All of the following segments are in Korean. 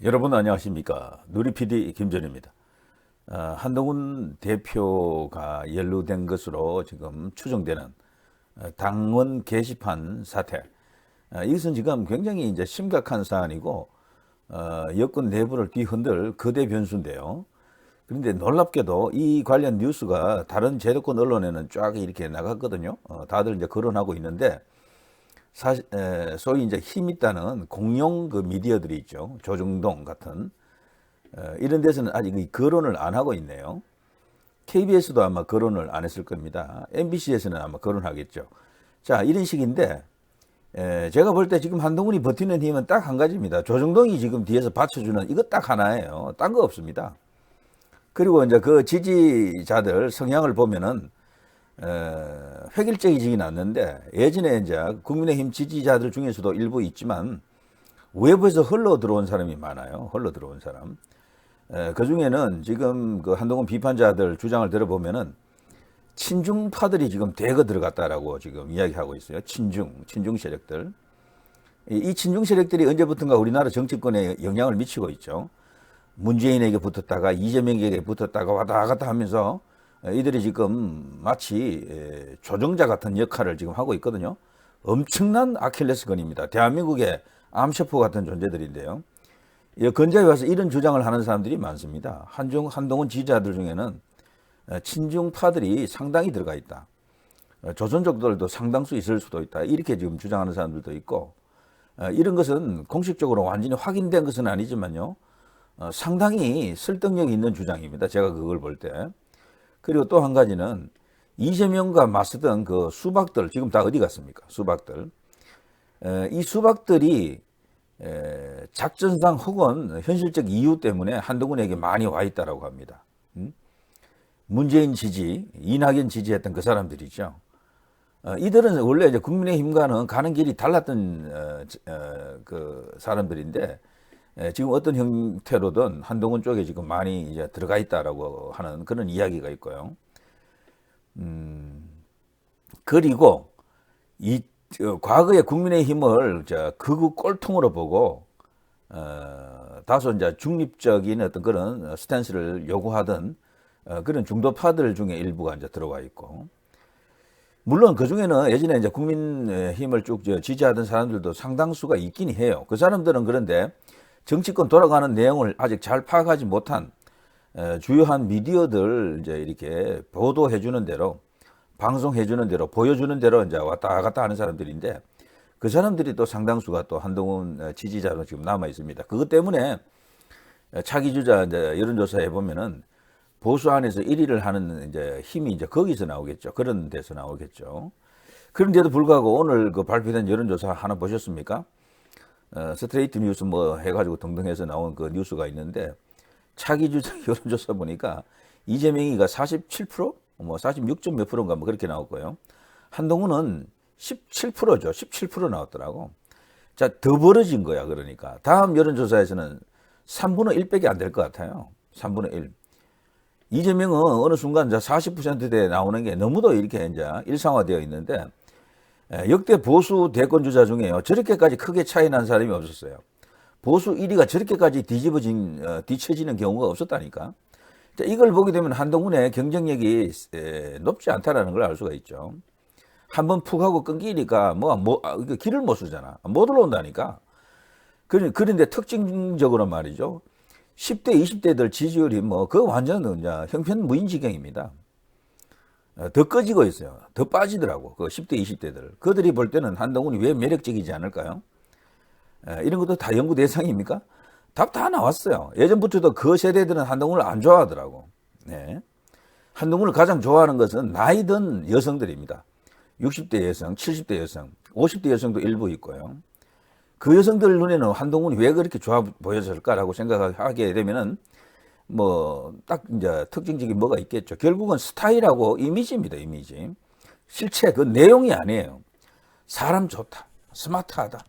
여러분 안녕하십니까. 누리PD 김전입니다. 한동훈 대표가 연루된 것으로 지금 추정되는 당원 게시판 사태. 이것은 지금 굉장히 이제 심각한 사안이고 여권 내부를 뒤흔들 거대 변수인데요. 그런데 놀랍게도 이 관련 뉴스가 다른 제도권 언론에는 쫙 이렇게 나갔거든요. 다들 이제 거론하고 있는데 소위 이제 힘 있다는 공용 그 미디어들이 있죠. 조중동 같은 이런 데서는 아직 이 거론을 안 하고 있네요. KBS도 아마 거론을 안 했을 겁니다. MBC에서는 아마 거론하겠죠. 자, 이런 식인데 제가 볼 때 지금 한동훈이 버티는 힘은 딱 한 가지입니다. 조중동이 지금 뒤에서 받쳐주는 이거 딱 하나예요. 딴 거 없습니다. 그리고 이제 그 지지자들 성향을 보면은 획일적이지는 않는데 예전에 이제 국민의힘 지지자들 중에서도 일부 있지만 외부에서 흘러 들어온 사람이 많아요. 흘러 들어온 사람. 그 중에는 지금 그 한동훈 비판자들 주장을 들어보면은 친중파들이 지금 대거 들어갔다라고 지금 이야기하고 있어요. 친중 세력들. 이 친중 세력들이 언제부턴가 우리나라 정치권에 영향을 미치고 있죠. 문재인에게 붙었다가 이재명에게 붙었다가 왔다 갔다 하면서 이들이 지금 마치 조종자 같은 역할을 지금 하고 있거든요. 엄청난 아킬레스건입니다. 대한민국의 암셰프 같은 존재들인데요. 근자에 와서 이런 주장을 하는 사람들이 많습니다. 한동훈 지지자들 중에는 친중파들이 상당히 들어가 있다. 조선족들도 상당수 있을 수도 있다. 이렇게 지금 주장하는 사람들도 있고, 이런 것은 공식적으로 완전히 확인된 것은 아니지만요. 상당히 설득력이 있는 주장입니다. 제가 그걸 볼 때. 그리고 또 한 가지는 이재명과 맞서던 그 수박들, 지금 다 어디 갔습니까? 수박들. 이 수박들이 작전상 혹은 현실적 이유 때문에 한동훈에게 많이 와 있다라고 합니다. 문재인 지지, 이낙연 지지했던 그 사람들이죠. 이들은 원래 이제 국민의힘과는 가는 길이 달랐던 그 사람들인데 지금 어떤 형태로든 한동훈 쪽에 지금 많이 이제 들어가 있다라고 하는 그런 이야기가 있고요. 그리고 과거에 국민의힘을 극우 꼴통으로 보고 다소 이제 중립적인 어떤 그런 스탠스를 요구하던 그런 중도파들 중에 일부가 이제 들어와 있고, 물론 그 중에는 예전에 이제 국민의힘을 쭉 지지하던 사람들도 상당수가 있긴 해요. 그 사람들은 그런데 정치권 돌아가는 내용을 아직 잘 파악하지 못한 주요한 미디어들 이제 이렇게 보도해주는 대로, 방송해주는 대로, 보여주는 대로 이제 왔다 갔다 하는 사람들인데, 그 사람들이 또 상당수가 또 한동훈 지지자로 지금 남아 있습니다. 그것 때문에 차기 주자 이제 여론조사에 보면은 보수 안에서 1위를 하는 이제 힘이 이제 거기서 나오겠죠. 그런 데서 나오겠죠. 그런데도 불구하고 오늘 그 발표된 여론조사 하나 보셨습니까? 스트레이트 뉴스 뭐 해가지고 등등해서 나온 그 뉴스가 있는데, 차기 주자 여론조사 보니까 이재명이가 47%? 뭐 46점 몇 프로인가 뭐 그렇게 나왔고요. 한동훈은 17%죠. 17% 나왔더라고. 자, 더 벌어진 거야. 그러니까 다음 여론조사에서는 3분의 1밖에 안 될 것 같아요. 3분의 1. 이재명은 어느 순간 이제 40%대에 나오는 게 너무도 이렇게 이제 일상화되어 있는데, 역대 보수 대권 주자 중에요. 저렇게까지 크게 차이 난 사람이 없었어요. 보수 1위가 저렇게까지 뒤처지는 경우가 없었다니까. 자, 이걸 보게 되면 한동훈의 경쟁력이 높지 않다라는 걸 알 수가 있죠. 한번 푹 하고 끊기니까 길을 못 쓰잖아. 못 올라온다니까. 그런데 특징적으로 말이죠. 10대, 20대들 지지율이 그 완전 이제 형편무인지경입니다. 더 꺼지고 있어요. 더 빠지더라고. 그 10대, 20대들. 그들이 볼 때는 한동훈이 왜 매력적이지 않을까요? 이런 것도 다 연구 대상입니까? 답 다 나왔어요. 예전부터도 그 세대들은 한동훈을 안 좋아하더라고. 네. 한동훈을 가장 좋아하는 것은 나이 든 여성들입니다. 60대 여성, 70대 여성, 50대 여성도 일부 있고요. 그 여성들 눈에는 한동훈이 왜 그렇게 좋아 보였을까라고 생각하게 되면은 딱 이제 특징적인 뭐가 있겠죠. 결국은 스타일하고 이미지입니다. 이미지. 실체 그 내용이 아니에요. 사람 좋다, 스마트하다,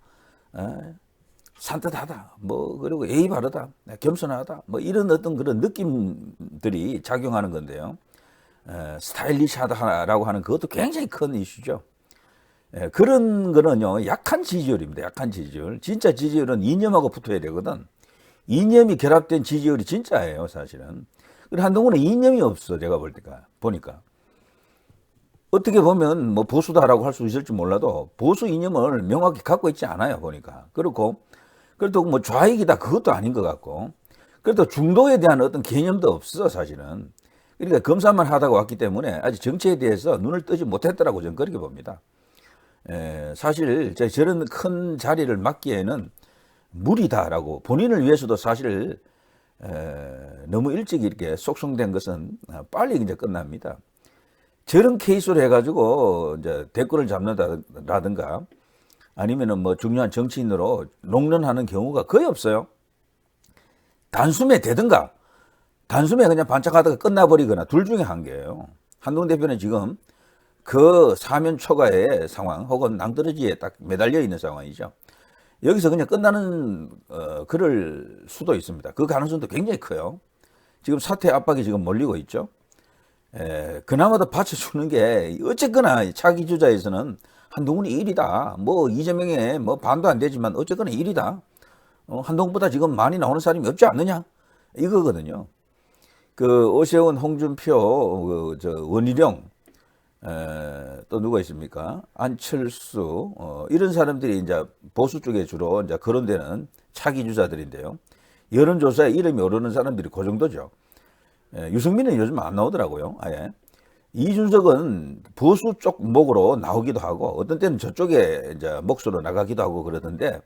산뜻하다, 그리고 예의 바르다, 겸손하다, 이런 어떤 그런 느낌들이 작용하는 건데요. 스타일리시하다라고 하는 그것도 굉장히 큰 이슈죠. 그런 거는요, 약한 지지율입니다. 약한 지지율. 진짜 지지율은 이념하고 붙어야 되거든. 이념이 결합된 지지율이 진짜예요, 사실은. 그리고 한동훈은 이념이 없어, 제가 보니까. 어떻게 보면 뭐 보수다라고 할 수 있을지 몰라도 보수 이념을 명확히 갖고 있지 않아요, 보니까. 그렇고, 그래도 뭐 좌익이다, 그것도 아닌 것 같고. 그래도 중도에 대한 어떤 개념도 없어, 사실은. 그러니까 검사만 하다가 왔기 때문에 아직 정치에 대해서 눈을 뜨지 못했더라고, 저는 그렇게 봅니다. 사실 저런 큰 자리를 맡기에는 무리다라고, 본인을 위해서도 사실 너무 일찍 이렇게 속성된 것은 빨리 이제 끝납니다. 저런 케이스로 해가지고 이제 대권을 잡는다라든가 아니면은 뭐 중요한 정치인으로 롱런하는 경우가 거의 없어요. 단숨에 되든가 단숨에 그냥 반짝하다가 끝나버리거나 둘 중에 한 개예요. 한동훈 대표는 지금 그 사면 초과의 상황 혹은 낭떠러지에 딱 매달려 있는 상황이죠. 여기서 그냥 끝나는 그럴 수도 있습니다. 그 가능성도 굉장히 커요. 지금 사퇴 압박이 지금 몰리고 있죠. 그나마도 받쳐주는 게 어쨌거나 차기 주자에서는 한동훈이 1위다. 뭐 이재명에 뭐 반도 안 되지만 어쨌거나 1위다. 한동훈보다 지금 많이 나오는 사람이 없지 않느냐? 이거거든요. 그 오세훈, 홍준표, 원희룡, 또 누가 있습니까? 안철수, 이런 사람들이 이제 보수 쪽에 주로 이제 거론되는 차기 주자들인데요. 여론조사에 이름이 오르는 사람들이 그 정도죠. 유승민은 요즘 안 나오더라고요, 아예. 이준석은 보수 쪽 목으로 나오기도 하고, 어떤 때는 저쪽에 이제 몫으로 나가기도 하고 그러던데,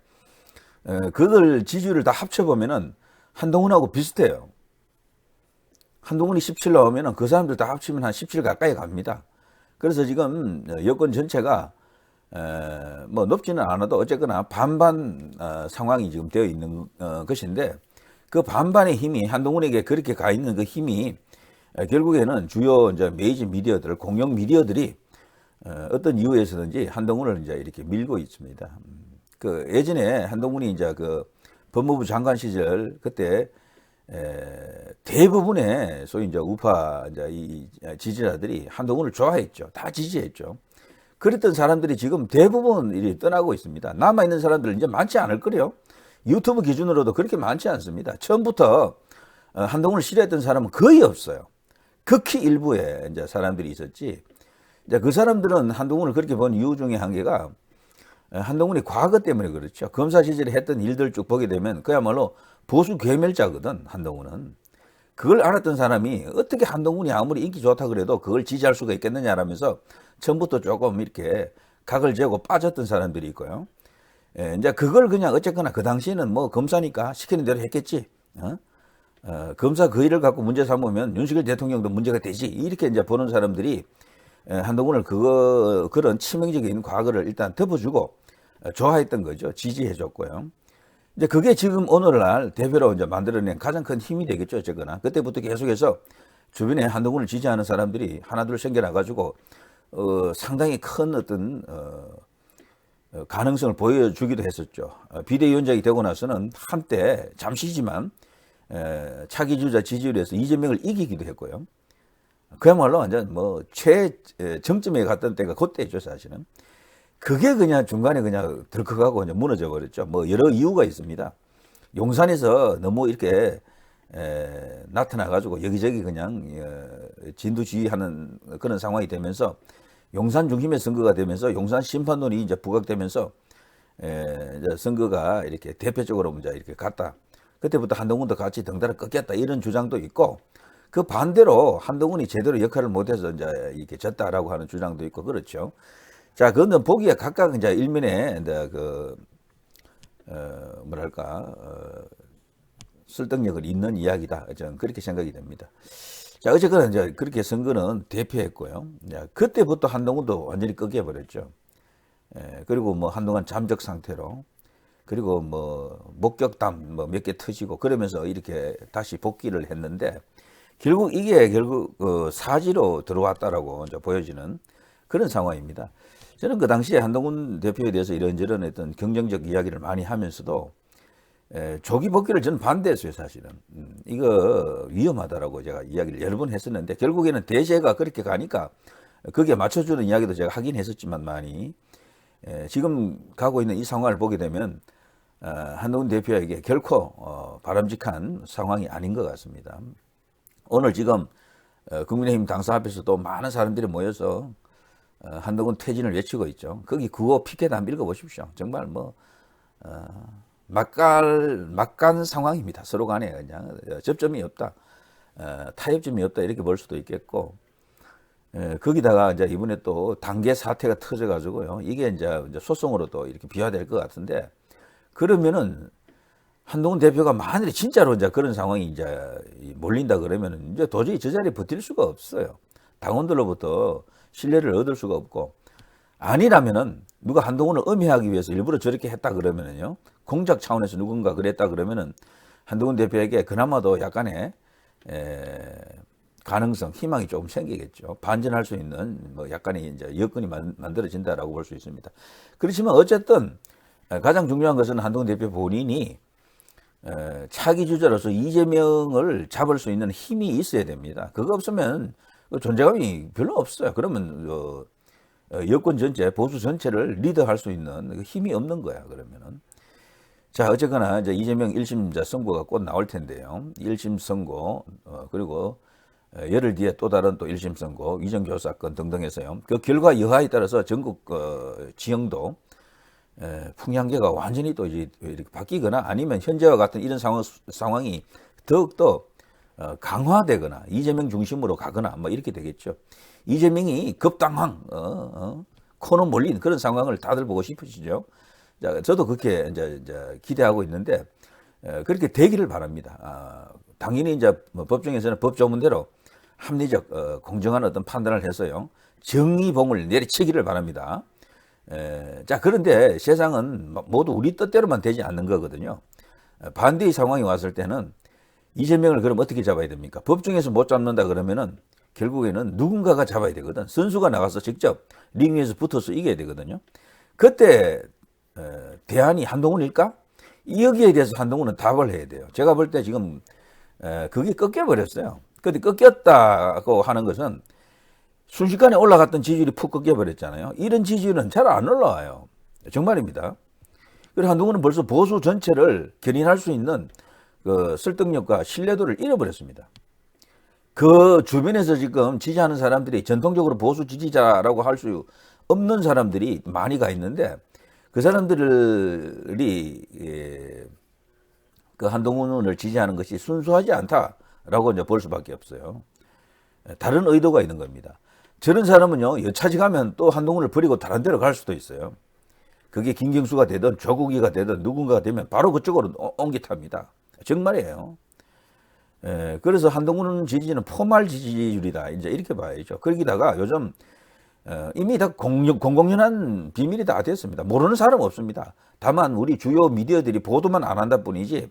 그들 지지율을 다 합쳐보면은 한동훈하고 비슷해요. 한동훈이 17 나오면은 그 사람들 다 합치면 한 17 가까이 갑니다. 그래서 지금 여권 전체가 뭐 높지는 않아도 어쨌거나 반반 상황이 지금 되어 있는 것인데 그 반반의 힘이 한동훈에게 그렇게 가 있는 그 힘이 결국에는 주요 이제 메이저 미디어들, 공영 미디어들이 어떤 이유에서든지 한동훈을 이제 이렇게 밀고 있습니다. 그 예전에 한동훈이 이제 그 법무부 장관 시절 그때 대부분의 소위 이제 우파 이제 이 지지자들이 한동훈을 좋아했죠. 다 지지했죠. 그랬던 사람들이 지금 대부분 이리 떠나고 있습니다. 남아있는 사람들은 이제 많지 않을 거래요. 유튜브 기준으로도 그렇게 많지 않습니다. 처음부터 한동훈을 싫어했던 사람은 거의 없어요. 극히 일부의 이제 사람들이 있었지. 이제 그 사람들은 한동훈을 그렇게 본 이유 중에 한 개가 한동훈이 과거 때문에 그렇죠. 검사 시절에 했던 일들 쭉 보게 되면 그야말로 보수 괴멸자거든, 한동훈은. 그걸 알았던 사람이 어떻게 한동훈이 아무리 인기 좋다 그래도 그걸 지지할 수가 있겠느냐라면서 처음부터 조금 이렇게 각을 재고 빠졌던 사람들이 있고요. 이제 그걸 그냥 어쨌거나 그 당시에는 뭐 검사니까 시키는 대로 했겠지. 검사 그 일을 갖고 문제 삼으면 윤석열 대통령도 문제가 되지. 이렇게 이제 보는 사람들이 한동훈을 그런 치명적인 과거를 일단 덮어주고 좋아했던 거죠. 지지해줬고요. 이제 그게 지금 오늘날 대표로 이제 만들어낸 가장 큰 힘이 되겠죠. 어쨌거나. 그때부터 계속해서 주변에 한동훈을 지지하는 사람들이 하나둘 생겨나가지고, 상당히 큰 어떤, 가능성을 보여주기도 했었죠. 비대위원장이 되고 나서는 한때 잠시지만, 차기 주자 지지율에서 이재명을 이기기도 했고요. 그야말로 완전 뭐 최정점에 갔던 때가 그때죠, 사실은. 그게 그냥 중간에 그냥 덜컥하고 그냥 무너져 버렸죠. 뭐 여러 이유가 있습니다. 용산에서 너무 이렇게 나타나가지고 여기저기 그냥 진두지휘하는 그런 상황이 되면서 용산 중심의 선거가 되면서 용산 심판론이 이제 부각되면서 이제 선거가 이렇게 대표적으로 이제 이렇게 갔다. 그때부터 한동훈도 같이 덩달아 꺾였다 이런 주장도 있고 그 반대로 한동훈이 제대로 역할을 못해서 이제 이렇게 졌다라고 하는 주장도 있고 그렇죠. 자, 그건 보기에 각각 이제 일면에 이제 설득력을 있는 이야기다. 저는 그렇게 생각이 됩니다. 자, 어쨌거나 이제 그렇게 선거는 대표했고요. 그때부터 한동훈도 완전히 꺾여버렸죠. 그리고 뭐 한동안 잠적 상태로 그리고 뭐 목격담 뭐 몇 개 터지고 그러면서 이렇게 다시 복귀를 했는데 결국 이게 사지로 들어왔다라고 이제 보여지는 그런 상황입니다. 저는 그 당시에 한동훈 대표에 대해서 이런저런 어떤 경쟁적 이야기를 많이 하면서도 조기 복귀를 저는 반대했어요, 사실은. 이거 위험하다라고 제가 이야기를 여러 번 했었는데 결국에는 대세가 그렇게 가니까 거기에 맞춰주는 이야기도 제가 하긴 했었지만 많이 지금 가고 있는 이 상황을 보게 되면 한동훈 대표에게 결코 바람직한 상황이 아닌 것 같습니다. 오늘 지금 국민의힘 당사 앞에서도 많은 사람들이 모여서 한동훈 퇴진을 외치고 있죠. 거기 구호 피켓 한번 읽어보십시오. 정말 뭐 막간 상황입니다. 서로 간에 그냥 접점이 없다, 타협점이 없다 이렇게 볼 수도 있겠고, 거기다가 이제 이번에 또 단계 사태가 터져가지고요. 이게 이제 소송으로도 이렇게 비화될 것 같은데, 그러면은 한동훈 대표가 만일에 진짜로 이제 그런 상황이 이제 몰린다 그러면은 이제 도저히 저 자리에 버틸 수가 없어요. 당원들로부터 신뢰를 얻을 수가 없고, 아니라면은 누가 한동훈을 음해하기 위해서 일부러 저렇게 했다 그러면은요, 공작 차원에서 누군가 그랬다 그러면은 한동훈 대표에게 그나마도 약간의 가능성, 희망이 조금 생기겠죠. 반전할 수 있는 뭐 약간의 이제 여건이 만들어진다라고 볼 수 있습니다. 그렇지만 어쨌든 가장 중요한 것은 한동훈 대표 본인이 차기 주자로서 이재명을 잡을 수 있는 힘이 있어야 됩니다. 그거 없으면 존재감이 별로 없어요. 그러면 여권 전체, 보수 전체를 리드할 수 있는 힘이 없는 거야. 그러면은. 자, 어쨌거나 이제 이재명 1심 선고가 곧 나올 텐데요. 1심 선고, 그리고 열흘 뒤에 또 다른 또 1심 선고, 위정교사 사건 등등 해서요. 그 결과 여하에 따라서 전국 지형도 풍향계가 완전히 또 이렇게 바뀌거나 아니면 현재와 같은 이런 상황이 더욱더 강화되거나 이재명 중심으로 가거나 뭐 이렇게 되겠죠. 이재명이 급당황, 코너 몰린 그런 상황을 다들 보고 싶으시죠. 자, 저도 그렇게 이제 기대하고 있는데, 그렇게 되기를 바랍니다. 당연히 이제 뭐 법정에서는 법 조문대로 합리적, 공정한 어떤 판단을 해서요, 정의봉을 내리치기를 바랍니다. 자, 그런데 세상은 모두 우리 뜻대로만 되지 않는 거거든요. 반대의 상황이 왔을 때는 이재명을 그럼 어떻게 잡아야 됩니까? 법정에서 못 잡는다 그러면은 결국에는 누군가가 잡아야 되거든. 선수가 나가서 직접 링 위에서 붙어서 이겨야 되거든요. 그때 대안이 한동훈일까? 여기에 대해서 한동훈은 답을 해야 돼요. 제가 볼 때 지금 그게 꺾여버렸어요. 근데 꺾였다고 하는 것은 순식간에 올라갔던 지지율이 푹 꺾여버렸잖아요. 이런 지지율은 잘 안 올라와요. 정말입니다. 그리고 한동훈은 벌써 보수 전체를 견인할 수 있는 그 설득력과 신뢰도를 잃어버렸습니다. 그 주변에서 지금 지지하는 사람들이 전통적으로 보수 지지자라고 할 수 없는 사람들이 많이 가 있는데, 그 사람들이 그 한동훈을 지지하는 것이 순수하지 않다라고 이제 볼 수밖에 없어요. 다른 의도가 있는 겁니다. 저런 사람은요, 여차지 가면 또 한동훈을 버리고 다른 데로 갈 수도 있어요. 그게 김경수가 되든 조국이가 되든 누군가가 되면 바로 그쪽으로 옮깃합니다. 정말이에요. 그래서 한동훈 지지는 포말 지지율이다, 이제 이렇게 봐야죠. 거기다가 요즘 이미 다 공공연한 비밀이 다 됐습니다. 모르는 사람 없습니다. 다만 우리 주요 미디어들이 보도만 안 한다 뿐이지,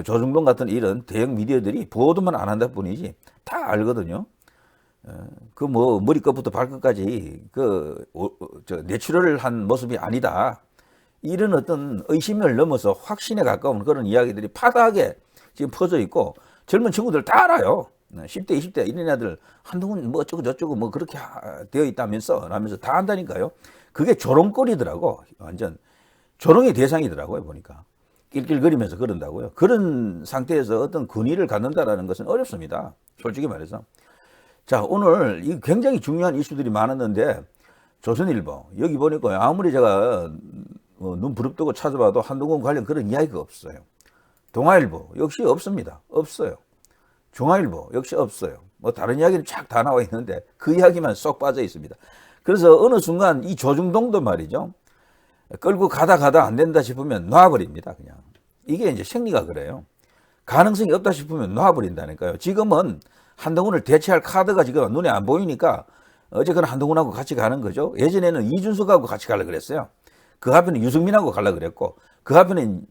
조중동 같은 이런 대형 미디어들이 보도만 안 한다 뿐이지 다 알거든요. 그 뭐 머리끝부터 발끝까지 내추럴한 모습이 아니다, 이런 어떤 의심을 넘어서 확신에 가까운 그런 이야기들이 파다하게 지금 퍼져 있고, 젊은 친구들 다 알아요. 10대, 20대 이런 애들 한동훈 뭐 어쩌고 저쩌고 뭐 그렇게 되어 있다면서 라면서 다 안다니까요. 그게 조롱거리더라고. 완전 조롱의 대상이더라고요. 보니까 낄낄거리면서 그런다고요. 그런 상태에서 어떤 권위를 갖는다라는 것은 어렵습니다. 솔직히 말해서. 자, 오늘 이 굉장히 중요한 이슈들이 많았는데, 조선일보 여기 보니까 아무리 제가 눈 부릅뜨고 찾아봐도 한동훈 관련 그런 이야기가 없어요. 동아일보 역시 없습니다. 없어요. 중앙일보 역시 없어요. 뭐 다른 이야기는 쫙 다 나와 있는데 그 이야기만 쏙 빠져 있습니다. 그래서 어느 순간 이 조중동도 말이죠, 끌고 가다 안 된다 싶으면 놔버립니다. 그냥 이게 이제 생리가 그래요. 가능성이 없다 싶으면 놔버린다니까요. 지금은 한동훈을 대체할 카드가 지금 눈에 안 보이니까 어쨌거나 한동훈하고 같이 가는 거죠. 예전에는 이준석하고 같이 가려고 그랬어요. 그 앞에는 유승민하고 가려고 그랬고, 그 앞에는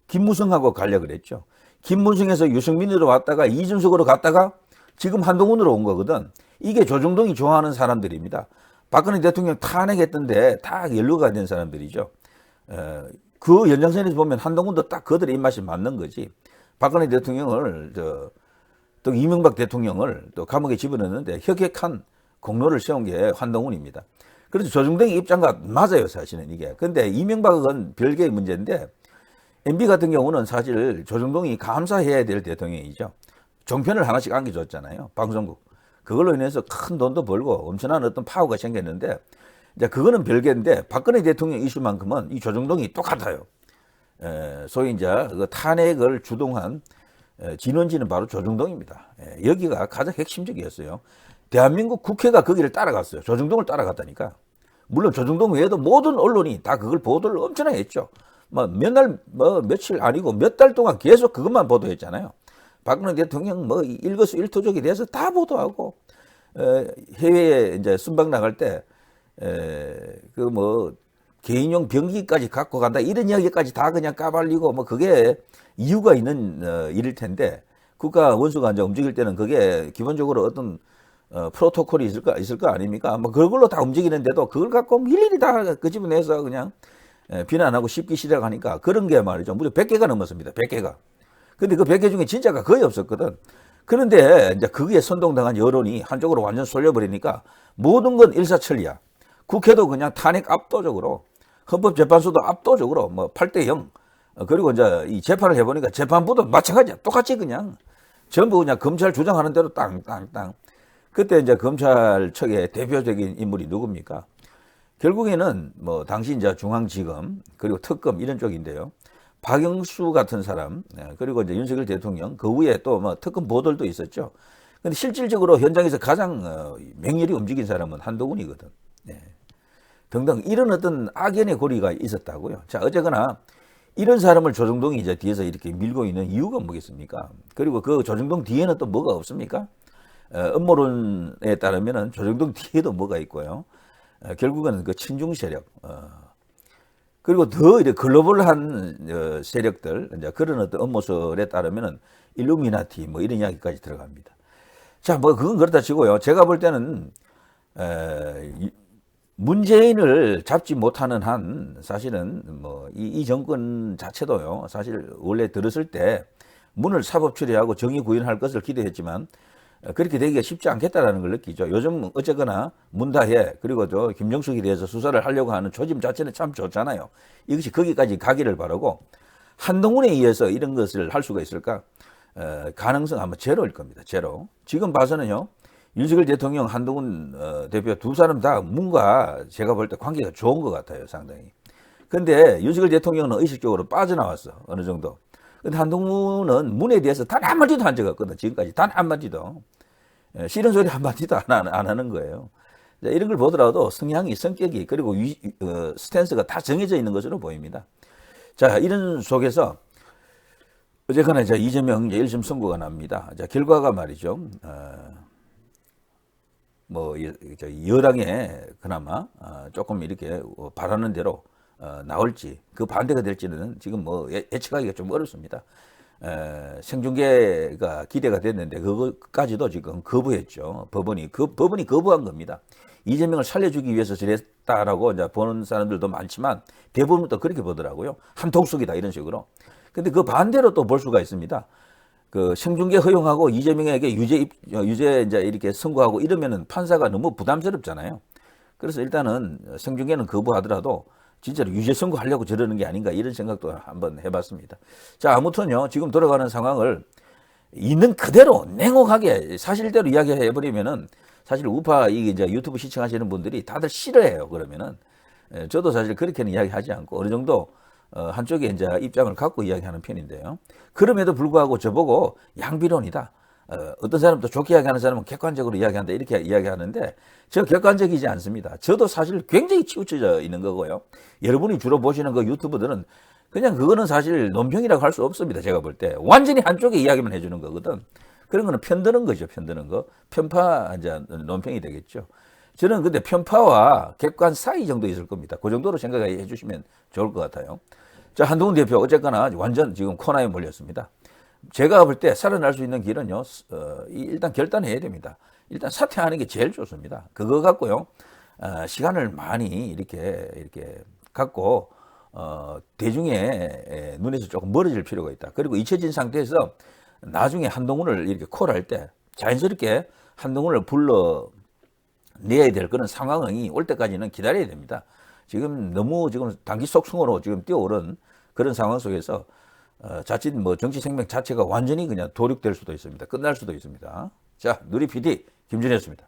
김무성하고 가려고 그랬죠. 김무성에서 유승민으로 왔다가 이준석으로 갔다가 지금 한동훈으로 온 거거든. 이게 조중동이 좋아하는 사람들입니다. 박근혜 대통령 탄핵했던데 다 연루가 된 사람들이죠. 그 연장선에서 보면 한동훈도 딱 그들의 입맛이 맞는 거지. 박근혜 대통령을 또 이명박 대통령을 또 감옥에 집어넣는데 혁혁한 공로를 세운 게 한동훈입니다. 그래서 조중동의 입장과 맞아요, 사실은 이게. 근데 이명박은 별개의 문제인데, MB 같은 경우는 사실 조정동이 감사해야 될 대통령이죠. 종편을 하나씩 안겨줬잖아요. 방송국. 그걸로 인해서 큰 돈도 벌고 엄청난 어떤 파워가 생겼는데, 이제 그거는 별개인데, 박근혜 대통령 이슈만큼은 이 조정동이 똑같아요. 소위 이제 그 탄핵을 주동한 진원지는 바로 조정동입니다. 여기가 가장 핵심적이었어요. 대한민국 국회가 거기를 따라갔어요. 조정동을 따라갔다니까. 물론 조정동 외에도 모든 언론이 다 그걸 보도를 엄청나게 했죠. 뭐 몇 날, 뭐 며칠 아니고 몇 달 동안 계속 그것만 보도했잖아요. 박근혜 대통령 뭐 일거수일투족에 대해서 다 보도하고, 해외에 이제 순방 나갈 때, 그 뭐 개인용 병기까지 갖고 간다 이런 이야기까지 다 그냥 까발리고, 뭐 그게 이유가 있는 일일 텐데, 국가 원수가 이제 움직일 때는 그게 기본적으로 어떤 프로토콜이 있을 거 아닙니까? 뭐 그걸로 다 움직이는데도 그걸 갖고 일일이 다 끄집어내서 그냥 비난하고 씹기 시작하니까 그런 게 말이죠. 무려 100개가 넘었습니다. 100개가. 근데 그 100개 중에 진짜가 거의 없었거든. 그런데 이제 그게 선동당한 여론이 한쪽으로 완전 쏠려버리니까 모든 건 일사천리야. 국회도 그냥 탄핵 압도적으로, 헌법재판소도 압도적으로 뭐 8대 0. 그리고 이제 이 재판을 해보니까 재판부도 마찬가지야. 똑같이 그냥 전부 그냥 검찰 주장하는 대로 땅땅땅. 그때 이제 검찰 측의 대표적인 인물이 누굽니까? 결국에는 뭐 당시 이제 중앙지검 그리고 특검 이런 쪽인데요. 박영수 같은 사람, 그리고 이제 윤석열 대통령, 그 위에 또 뭐 특검 보도도 있었죠. 근데 실질적으로 현장에서 가장 맹렬히 움직인 사람은 한동훈이거든. 등등 이런 어떤 악연의 고리가 있었다고요. 자, 어쨌거나 이런 사람을 조정동이 이제 뒤에서 이렇게 밀고 있는 이유가 뭐겠습니까? 그리고 그 조정동 뒤에는 또 뭐가 없습니까? 음모론에 따르면은 조정동 뒤에도 뭐가 있고요. 결국은 그 친중 세력, 그리고 더 이제 글로벌한 세력들, 이제 그런 어떤 음모설에 따르면은 일루미나티 뭐 이런 이야기까지 들어갑니다. 자, 뭐 그건 그렇다 치고요. 제가 볼 때는 문재인을 잡지 못하는 한 사실은 뭐 이 정권 자체도요. 사실 원래 들었을 때 문을 사법 처리하고 정의 구현할 것을 기대했지만 그렇게 되기가 쉽지 않겠다라는 걸 느끼죠. 요즘 어쨌거나 문다혜 그리고 또 김정숙에 대해서 수사를 하려고 하는 조짐 자체는 참 좋잖아요. 이것이 거기까지 가기를 바라고, 한동훈에 의해서 이런 것을 할 수가 있을까? 가능성 아마 제로일 겁니다. 제로. 지금 봐서는요. 윤석열 대통령, 한동훈 대표 두 사람 다 뭔가 제가 볼 때 관계가 좋은 것 같아요. 상당히. 근데 윤석열 대통령은 의식적으로 빠져나왔어. 어느 정도. 근데 한동훈은 문에 대해서 단 한마디도 한 적 없거든. 지금까지 단 한마디도. 싫은 소리 한마디도 안 하는 거예요. 이런 걸 보더라도 성향이, 성격이, 그리고 스탠스가 다 정해져 있는 것으로 보입니다. 자, 이런 속에서 어쨌거나 이제 이재명 1심 선고가 납니다. 자, 결과가 말이죠. 뭐 여당에 그나마 조금 이렇게 바라는 대로 나올지, 그 반대가 될지는 지금 뭐 예측하기가 좀 어렵습니다. 생중계가 기대가 됐는데 그것까지도 지금 거부했죠. 법원이 거부한 겁니다. 이재명을 살려주기 위해서 저랬다라고 이제 보는 사람들도 많지만 대부분 또 그렇게 보더라고요. 한통속이다 이런 식으로. 근데 그 반대로 또 볼 수가 있습니다. 그 생중계 허용하고 이재명에게 유죄 이제 이렇게 선고하고 이러면은 판사가 너무 부담스럽잖아요. 그래서 일단은 생중계는 거부하더라도 진짜로 유죄 선고하려고 저러는 게 아닌가 이런 생각도 한번 해봤습니다. 자, 아무튼요, 지금 돌아가는 상황을 있는 그대로 냉혹하게 사실대로 이야기해버리면은 사실 우파 이제 유튜브 시청하시는 분들이 다들 싫어해요. 그러면은 저도 사실 그렇게는 이야기하지 않고 어느 정도 한쪽에 이제 입장을 갖고 이야기하는 편인데요. 그럼에도 불구하고 저보고 양비론이다. 어떤 사람도 좋게 이야기하는 사람은 객관적으로 이야기한다. 이렇게 이야기하는데 저 객관적이지 않습니다. 저도 사실 굉장히 치우쳐져 있는 거고요. 여러분이 주로 보시는 그 유튜브들은 그냥 그거는 사실 논평이라고 할 수 없습니다. 제가 볼 때. 완전히 한쪽에 이야기만 해주는 거거든. 그런 거는 편드는 거죠. 편드는 거. 편파 이제 논평이 되겠죠. 저는 근데 편파와 객관 사이 정도 있을 겁니다. 그 정도로 생각해 주시면 좋을 것 같아요. 자, 한동훈 대표 어쨌거나 완전 지금 코너에 몰렸습니다. 제가 볼 때 살아날 수 있는 길은요, 일단 결단해야 됩니다. 일단 사퇴하는 게 제일 좋습니다. 그거 갖고요, 시간을 많이 이렇게 갖고, 대중의 눈에서 조금 멀어질 필요가 있다. 그리고 잊혀진 상태에서 나중에 한동훈을 이렇게 콜할 때 자연스럽게 한동훈을 불러내야 될 그런 상황이 올 때까지는 기다려야 됩니다. 지금 너무 지금 단기 속성으로 지금 뛰어오른 그런 상황 속에서 자칫 뭐 정치 생명 자체가 완전히 그냥 도륙될 수도 있습니다. 끝날 수도 있습니다. 자, 누리 PD 김준이었습니다.